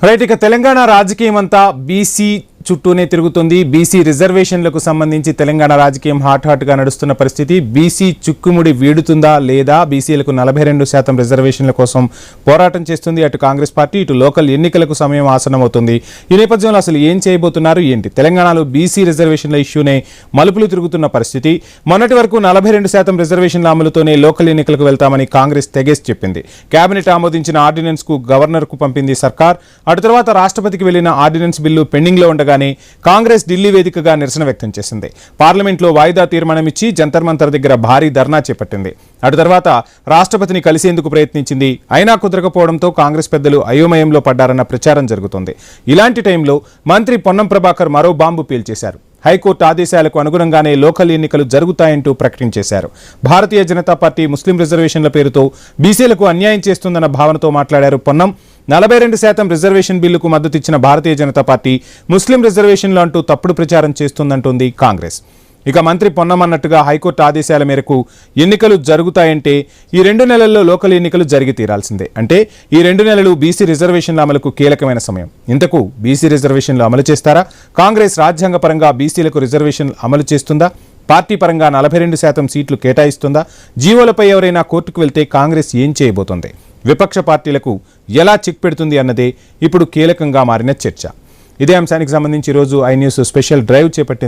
Right, ఇక తెలంగాణ రాజకీయం అంతా బీసీ చుట్టూనే తిరుగుతుంది. బీసీ రిజర్వేషన్లకు సంబంధించి తెలంగాణ రాజకీయం హాట్ గా నడుస్తున్న పరిస్థితి. బీసీ చుక్కుముడి వీడుతుందా లేదా, బీసీలకు 42% రిజర్వేషన్ల కోసం పోరాటం చేస్తుంది అటు కాంగ్రెస్ పార్టీ, ఇటు లోకల్ ఎన్నికలకు సమయం ఆసన్నమవుతుంది. ఈ నేపథ్యంలో అసలు ఏం చేయబోతున్నారు ఏంటి? తెలంగాణలో బీసీ రిజర్వేషన్ల ఇష్యూనే మలుపులు తిరుగుతున్న పరిస్థితి. మొన్నటి వరకు 42% రిజర్వేషన్ల అమలుతోనే లోకల్ ఎన్నికలకు వెళ్తామని కాంగ్రెస్ తెగేసి చెప్పింది. కేబినెట్ ఆమోదించిన ఆర్డినెన్స్ కు గవర్నర్ కు పంపింది సర్కార్. అటు తర్వాత రాష్ట్రపతికి వెళ్లిన ఆర్డినెన్స్ బిల్లు పెండింగ్ లో ఉండగా కాంగ్రెస్ ఢిల్లీ వేదికగా నిరసన వ్యక్తం చేసింది. పార్లమెంట్లో వాయిదా తీర్మానం ఇచ్చి జంతర్ మంతర్ దగ్గర భారీ ధర్నా చేపట్టింది. అటు తర్వాత రాష్ట్రపతిని కలిసేందుకు ప్రయత్నించింది. అయినా కుదరకపోవడంతో కాంగ్రెస్ పెద్దలు అయోమయంలో పడ్డారన్న ప్రచారం జరుగుతోంది. ఇలాంటి టైంలో మంత్రి పొన్నం ప్రభాకర్ మరో బాంబు పేల్చేశారు. హైకోర్టు ఆదేశాలకు అనుగుణంగానే లోకల్ ఎన్నికలు జరుగుతాయంటూ ప్రకటించేశారు. భారతీయ జనతా పార్టీ ముస్లిం రిజర్వేషన్ల పేరుతో బీసీలకు అన్యాయం చేస్తుందన్న భావనతో మాట్లాడారు పొన్నం. 42% రిజర్వేషన్ బిల్లుకు మద్దతిచ్చిన భారతీయ జనతా పార్టీ ముస్లిం రిజర్వేషన్లు అంటూ తప్పుడు ప్రచారం చేస్తుందంటోంది కాంగ్రెస్. ఇక మంత్రి పొన్నం అన్నట్టుగా హైకోర్టు ఆదేశాల మేరకు ఎన్నికలు జరుగుతాయంటే ఈ 2 నెలల్లో లోకల్ ఎన్నికలు జరిగి తీరాల్సిందే. అంటే ఈ 2 నెలలు బీసీ రిజర్వేషన్ల అమలుకు కీలకమైన సమయం. ఇంతకు బీసీ రిజర్వేషన్లు అమలు చేస్తారా? కాంగ్రెస్ రాజ్యాంగపరంగా బీసీలకు రిజర్వేషన్లు అమలు చేస్తుందా? పార్టీ పరంగా 42% సీట్లు కేటాయిస్తుందా? జీవోలపై ఎవరైనా కోర్టుకు వెళ్తే కాంగ్రెస్ ఏం చేయబోతోంది? విపక్ష పార్టీలకు ఎలా చెక్ పెడుతుంది అన్నదే ఇప్పుడు కీలకంగా మారిన చర్చ. ఇదే అంశానికి సంబంధించి ఈరోజు ఐ న్యూస్ స్పెషల్ డ్రైవ్ చేపట్టింది.